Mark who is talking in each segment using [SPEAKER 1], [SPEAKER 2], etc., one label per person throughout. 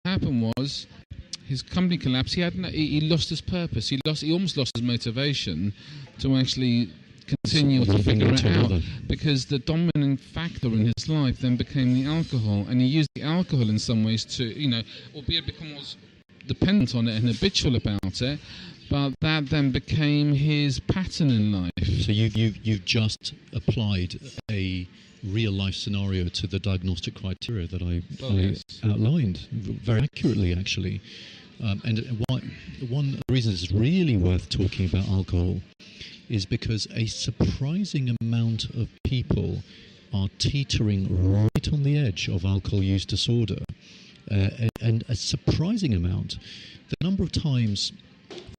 [SPEAKER 1] happened was his company collapsed. He lost his purpose. He almost lost his motivation to actually continue to figure it out, because the dominant factor in his life then became the alcohol, and he used the alcohol in some ways to, albeit becomes dependent on it and habitual about it, but that then became his pattern in life.
[SPEAKER 2] So you've just applied a real life scenario to the diagnostic criteria that I outlined very accurately, actually. And one of the reasons it's really worth talking about alcohol is because a surprising amount of people are teetering right on the edge of alcohol use disorder. And a surprising amount. The number of times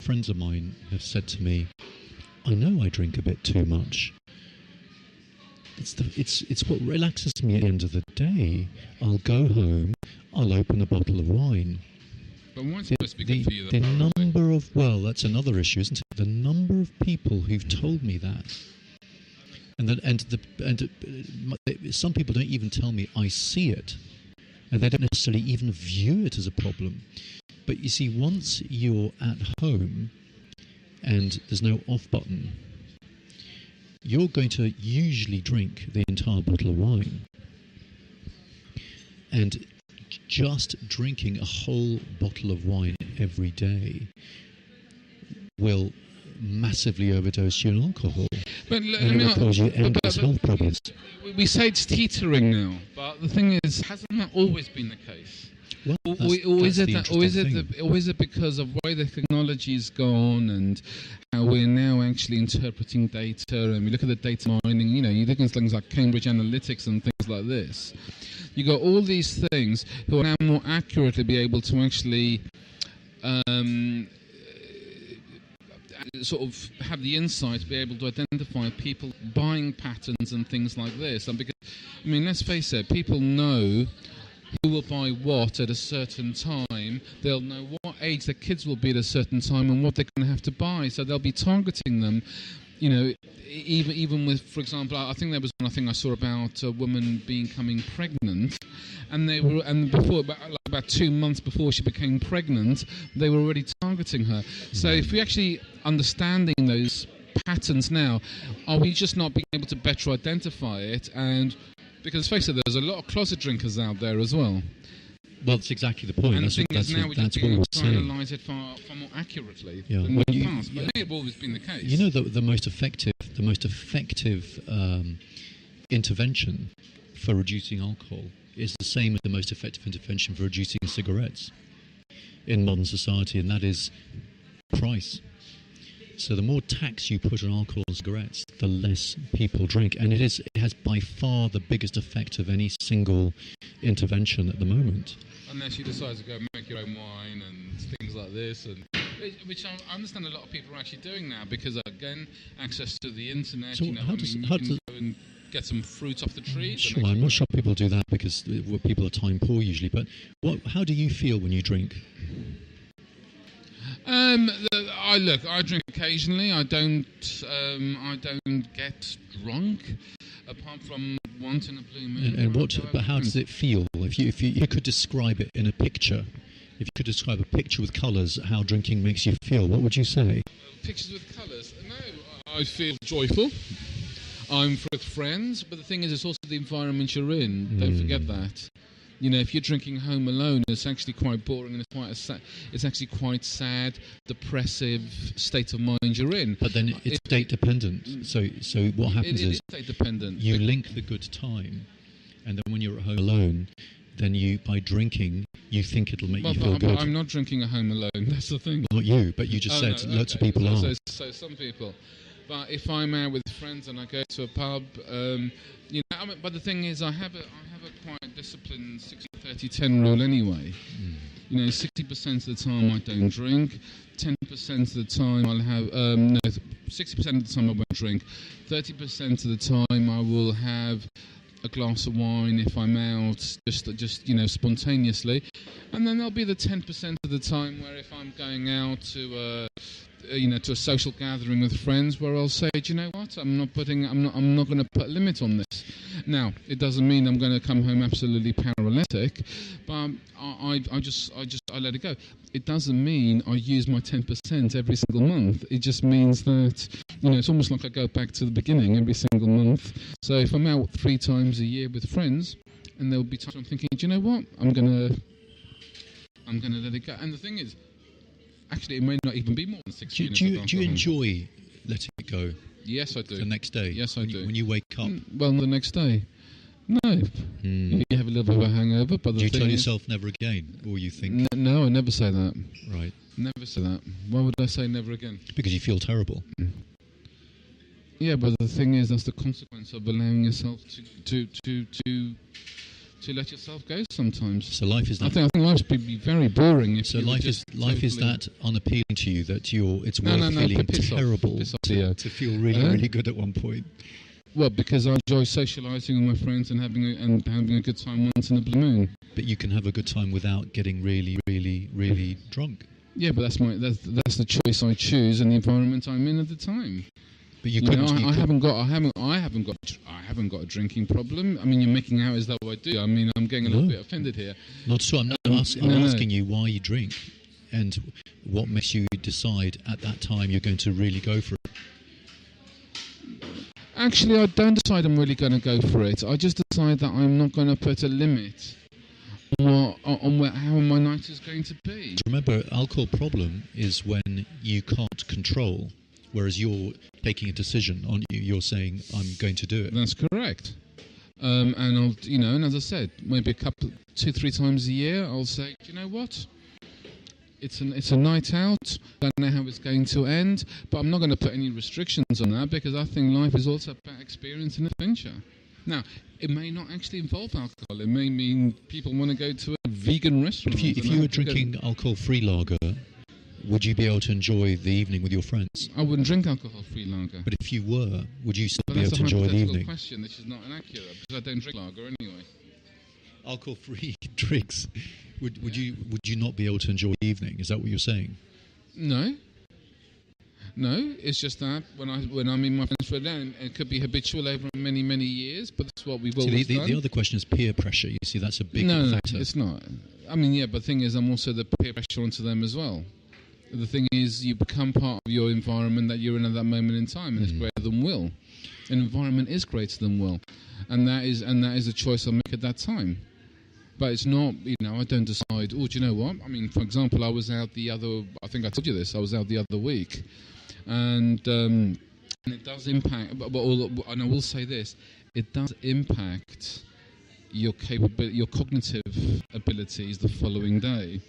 [SPEAKER 2] friends of mine have said to me, I know I drink a bit too much. It's what relaxes me at the end of the day. I'll go home, I'll open a bottle of wine.
[SPEAKER 1] But why is it supposed to be good for you?
[SPEAKER 2] The number of, that's another issue, isn't it? The number of people who've told me that. Some people don't even tell me I see it. And they don't necessarily even view it as a problem. But you see, once you're at home and there's no off button, you're going to usually drink the entire bottle of wine. And just drinking a whole bottle of wine every day will massively overdose you on alcohol.
[SPEAKER 1] But
[SPEAKER 2] and it will cause you endless health problems.
[SPEAKER 1] We say it's teetering now, but the thing is, hasn't that always been the case?
[SPEAKER 2] Well,
[SPEAKER 1] or is it because of the way the technology's gone and how we're now actually interpreting data, and we look at the data mining, you look at things like Cambridge Analytics and things like this. You got all these things who are now more accurately be able to actually sort of have the insight to be able to identify people buying patterns and things like this. And because, let's face it, people know who will buy what at a certain time. They'll know what age their kids will be at a certain time and what they're going to have to buy. So they'll be targeting them, even with, for example, I think there was one thing I saw about a woman becoming pregnant, and before about 2 months before she became pregnant, they were already targeting her. So if we actually understanding those patterns now, are we just not being able to better identify it? And because, face it, there's a lot of closet drinkers out there as well.
[SPEAKER 2] Well, that's exactly the point.
[SPEAKER 1] And the thing is, now we're just being able to analyse it far more accurately than in the past. But I think it's always been the case.
[SPEAKER 2] The most effective intervention for reducing alcohol is the same as the most effective intervention for reducing cigarettes in modern society, and that is price. So the more tax you put on alcohol and cigarettes, the less people drink. And it has by far the biggest effect of any single intervention at the moment.
[SPEAKER 1] Unless you decide to go make your own wine and things like this, and which I understand a lot of people are actually doing now because, again, access to the internet.
[SPEAKER 2] So
[SPEAKER 1] you can go and get some fruit off the trees.
[SPEAKER 2] Sure, I'm not sure people do that because people are time poor usually. But how do you feel when you drink?
[SPEAKER 1] I drink occasionally. I don't get drunk, apart from once in a blue moon.
[SPEAKER 2] But how does it feel? If you could describe it in a picture, if you could describe a picture with colours, how drinking makes you feel, what would you say?
[SPEAKER 1] Pictures with colours? No, I feel joyful. I'm with friends, but the thing is, it's also the environment you're in. Don't forget that. If you're drinking home alone, it's actually quite boring and it's actually quite sad, depressive state of mind you're in.
[SPEAKER 2] But then it's state dependent. So what happens is
[SPEAKER 1] state dependent.
[SPEAKER 2] You link the good time, and then when you're at home alone, then by drinking, you think it'll make you feel good.
[SPEAKER 1] I'm not drinking at home alone. That's the thing.
[SPEAKER 2] Not you, but you just said lots of people are.
[SPEAKER 1] So some people. But if I'm out with friends and I go to a pub, but the thing is, I have a quite disciplined 60-30-10 rule anyway. 60% of the time I don't drink, 10% of the time I'll have 60% of the time I won't drink, 30% of the time I will have a glass of wine if I'm out, just spontaneously, and then there'll be the 10% of the time where if I'm going out to a social gathering with friends, where I'll say, do you know what? I'm not going to put a limit on this. Now, it doesn't mean I'm going to come home absolutely paralytic, but I let it go. It doesn't mean I use my 10% every single month. It just means that, it's almost like I go back to the beginning every single month. So if I'm out 3 times a year with friends, and there'll be times I'm thinking, do you know what? I'm gonna let it go. And the thing is, actually, it may not even be more than 6 units.
[SPEAKER 2] Do you enjoy letting it go?
[SPEAKER 1] Yes, I do.
[SPEAKER 2] The next day?
[SPEAKER 1] Yes, I do.
[SPEAKER 2] When you wake up?
[SPEAKER 1] Well, the next day. No. You have a little bit of a hangover, but
[SPEAKER 2] do you tell yourself never again, or you think?
[SPEAKER 1] No, I never say that.
[SPEAKER 2] Right.
[SPEAKER 1] Never say that. Why would I say never again?
[SPEAKER 2] Because you feel terrible.
[SPEAKER 1] Yeah, but the thing is, that's the consequence of allowing yourself to let yourself go sometimes.
[SPEAKER 2] So life is that.
[SPEAKER 1] I think life's be very boring. If
[SPEAKER 2] so
[SPEAKER 1] you
[SPEAKER 2] life is that unappealing to you that it's worth feeling terrible to feel really good at one point.
[SPEAKER 1] Well, because I enjoy socialising with my friends and having a good time once in a blue moon.
[SPEAKER 2] But you can have a good time without getting really, really, really drunk.
[SPEAKER 1] Yeah, but that's the choice I choose and the environment I'm in at the time.
[SPEAKER 2] But you couldn't.
[SPEAKER 1] I haven't got a drinking problem. I mean, you're making out as though I do. I mean, I'm getting a little bit offended here.
[SPEAKER 2] Not so. I'm asking you why you drink, and what makes you decide at that time you're going to really go for it.
[SPEAKER 1] Actually, I don't decide I'm really going to go for it. I just decide that I'm not going to put a limit on how my night is going to be.
[SPEAKER 2] Remember, alcohol problem is when you can't control. Whereas you're taking a decision on you, you're saying, I'm going to do it.
[SPEAKER 1] That's correct. And I'll, and as I said, maybe 2-3 times a year, I'll say, do you know what? It's a night out. I don't know how it's going to end, but I'm not going to put any restrictions on that because I think life is also about experience and adventure. Now, it may not actually involve alcohol. It may mean people want to go to a vegan restaurant.
[SPEAKER 2] If you were drinking alcohol-free lager, would you be able to enjoy the evening with your friends?
[SPEAKER 1] I wouldn't drink alcohol-free lager.
[SPEAKER 2] But if you were, would you still be able to enjoy the evening?
[SPEAKER 1] That's a hypothetical question. This is not inaccurate because I don't drink lager anyway.
[SPEAKER 2] Alcohol-free drinks. Would you not be able to enjoy the evening? Is that what you're saying?
[SPEAKER 1] No, it's just that when I'm in my friends for a day, it could be habitual over many, many years, but that's what we've always done.
[SPEAKER 2] The other question is peer pressure. You see, that's a big factor.
[SPEAKER 1] No, it's not. I mean, yeah, but the thing is, I'm also the peer pressure onto them as well. The thing is, you become part of your environment that you're in at that moment in time, and it's greater than will. An environment is greater than will, and that is a choice I make at that time. But it's not, I don't decide, do you know what? I mean, for example, I think I told you this, I was out the other week, and it does impact, and I will say this, it does impact your cognitive abilities the following day.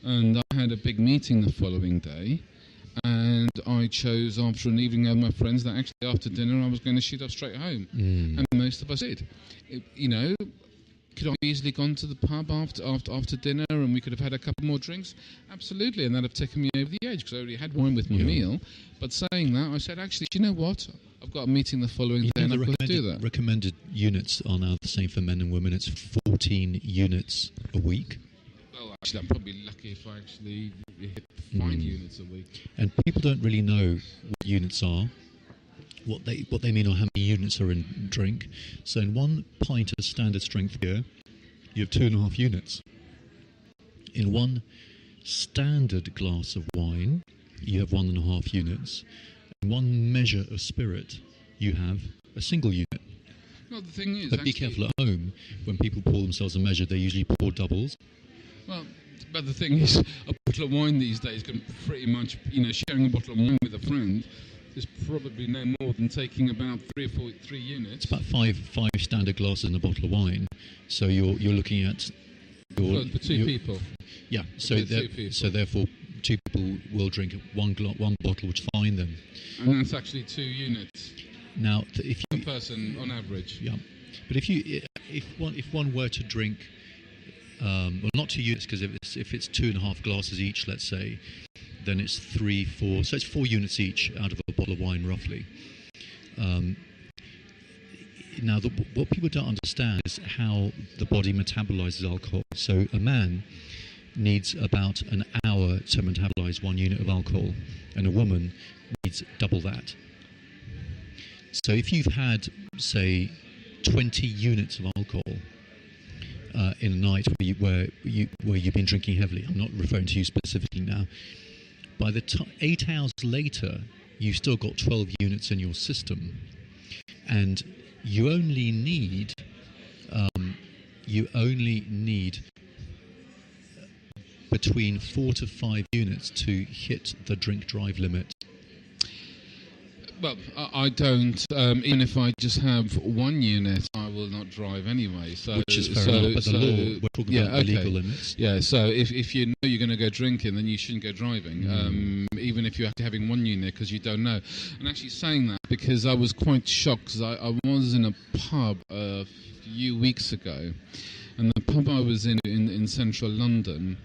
[SPEAKER 1] And I had a big meeting the following day, and I chose after an evening with my friends that actually after dinner I was going to shoot off straight home. And most of us did. Could I have easily gone to the pub after dinner and we could have had a couple more drinks? Absolutely, and that would have taken me over the edge because I already had wine with my meal. But saying that, I said, actually, do you know what? I've got a meeting the following day and I've got to do that.
[SPEAKER 2] Recommended units are now the same for men and women. It's 14 units a week.
[SPEAKER 1] Well, actually, I'm probably lucky if I actually hit 5 units a week.
[SPEAKER 2] And people don't really know what units are, what they mean, or how many units are in drink. So in 1 pint of standard strength beer, you have 2.5 units. In 1 standard glass of wine, you have 1.5 units. In 1 measure of spirit, you have a single unit.
[SPEAKER 1] Well, the thing is,
[SPEAKER 2] but be careful at home. When people pour themselves a measure, they usually pour doubles.
[SPEAKER 1] Well, but the thing is, a bottle of wine these days can pretty much, sharing a bottle of wine with a friend is probably no more than taking about 3 units.
[SPEAKER 2] It's about five standard glasses in a bottle of wine. So you're looking at
[SPEAKER 1] for 2 people.
[SPEAKER 2] Yeah. So therefore, 2 people will drink one bottle, which fine then.
[SPEAKER 1] And that's actually 2 units.
[SPEAKER 2] Now, if you
[SPEAKER 1] per person on average.
[SPEAKER 2] Yeah. But if one were to drink. Well, not 2 units, because if it's 2.5 glasses each, let's say, then it's 3, 4. So it's 4 units each out of a bottle of wine, roughly. Now, what people don't understand is how the body metabolizes alcohol. So a man needs about an hour to metabolize 1 unit of alcohol, and a woman needs double that. So if you've had, say, 20 units of alcohol in a night where you've been drinking heavily. I'm not referring to you specifically now. By the 8 hours later, you've still got 12 units in your system, and you only need between 4 to 5 units to hit the drink drive limit.
[SPEAKER 1] Well, I don't. Even if I just have 1 unit, I will not drive anyway. So,
[SPEAKER 2] which is fair enough, but the law, we're talking about the legal limits.
[SPEAKER 1] Yeah, so if you know you're going to go drinking, then you shouldn't go driving, even if you're having 1 unit, because you don't know. And actually saying that, because I was quite shocked, because I was in a pub a few weeks ago, and the pub I was in central London,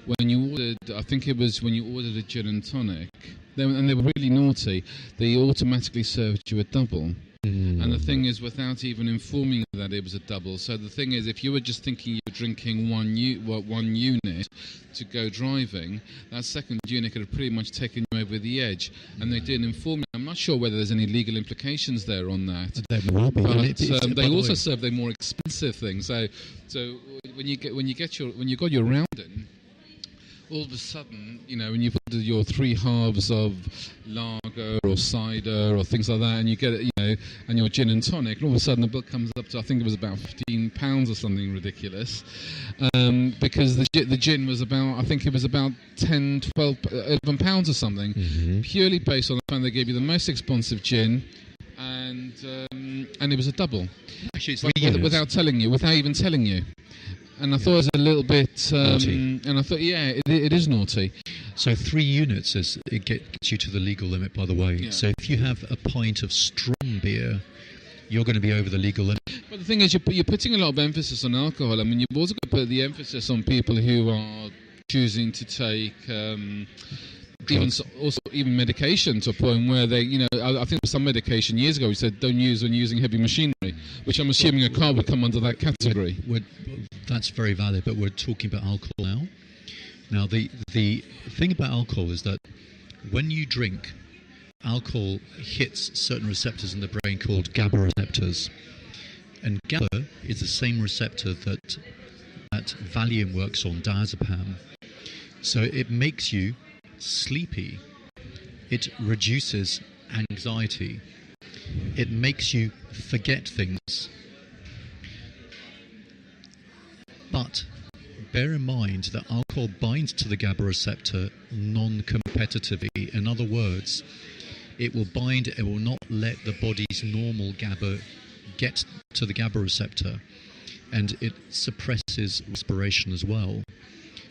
[SPEAKER 1] when you ordered, I think it was when you ordered a gin and tonic, and they were really naughty, they automatically served you a double. And the thing is, without even informing you that it was a double. So the thing is, if you were just thinking you were drinking one unit to go driving, that second unit could have pretty much taken you over the edge. And they didn't inform you. I'm not sure whether there's any legal implications there on that.
[SPEAKER 2] There will be.
[SPEAKER 1] But they also serve the more expensive things. So when you got your round in, all of a sudden, when you've ordered your 3 halves of lager or cider or things like that, and you get it, and your gin and tonic, and all of a sudden the bill comes up to, I think it was about £15 or something ridiculous, because the gin was about, I think it was about 10, 12, 11 pounds or something, purely based on the fact they gave you the most expensive gin, and it was a double.
[SPEAKER 2] Actually, it's
[SPEAKER 1] without even telling you. And I thought it was a little bit, and I thought, it is naughty.
[SPEAKER 2] So 3 units, it gets you to the legal limit, by the way. Yeah. So if you have a pint of strong beer, you're going to be over the legal limit.
[SPEAKER 1] But the thing is, you're putting a lot of emphasis on alcohol. I mean, you've also got to put the emphasis on people who are choosing to take even medication, to a point where they, I think some medication years ago we said don't use when using heavy machinery, which I'm assuming a car would come under that category.
[SPEAKER 2] That's very valid, but we're talking about alcohol now. Now, the thing about alcohol is that when you drink, alcohol hits certain receptors in the brain called GABA receptors, and GABA is the same receptor that Valium works on, diazepam. So it makes you sleepy, it reduces anxiety, it makes you forget things. But bear in mind that alcohol binds to the GABA receptor non-competitively. In other words, it will not let the body's normal GABA get to the GABA receptor, and it suppresses respiration as well.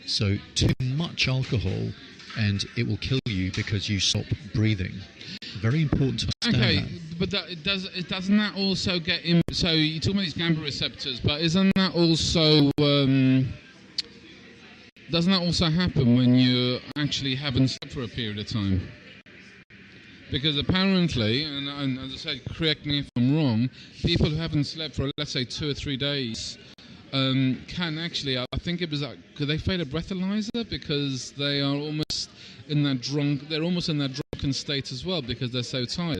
[SPEAKER 2] So too much alcohol and it will kill you because you stop breathing. Very important to understand that.
[SPEAKER 1] But doesn't that also get in? So you talk about these GABA receptors, but isn't that also doesn't that also happen when you actually haven't slept for a period of time? Because apparently, and as I said, correct me if I'm wrong, people who haven't slept for, let's say, 2 or 3 days can actually, I think it was, could they fail a breathalyzer because they are almost in that drunken state as well because they're so tired.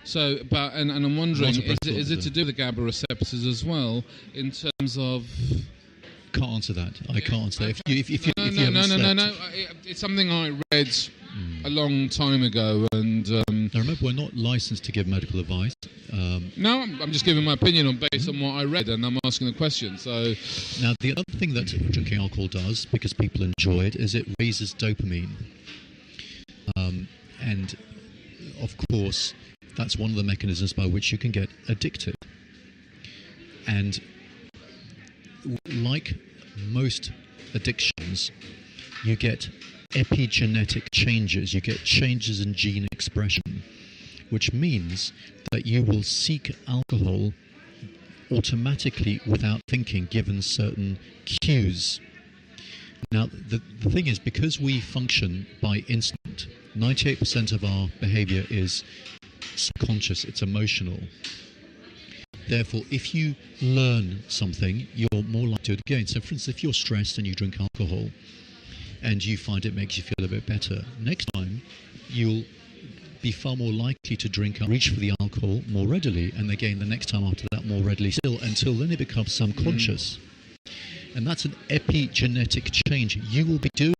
[SPEAKER 1] So, and I'm wondering, is it to do with the GABA receptors as well in terms of?
[SPEAKER 2] Can't answer that. I can't answer that.
[SPEAKER 1] No. It's something I read a long time ago, and
[SPEAKER 2] now remember, we're not licensed to give medical advice.
[SPEAKER 1] No, I'm just giving my opinion based on what I read, and I'm asking the question. So
[SPEAKER 2] now, the other thing that drinking alcohol does, because people enjoy it, is it raises dopamine, and of course, that's one of the mechanisms by which you can get addicted. And like most addictions, you get epigenetic changes, you get changes in gene expression, which means that you will seek alcohol automatically without thinking, given certain cues. Now, the thing is, because we function by instinct, 98% of our behavior is subconscious, it's emotional. Therefore, if you learn something, you're more likely to do it again. So, for instance, if you're stressed and you drink alcohol and you find it makes you feel a bit better, next time you'll be far more likely to drink and reach for the alcohol more readily, and again the next time after that more readily still, until then it becomes subconscious. And that's an epigenetic change. You will be doing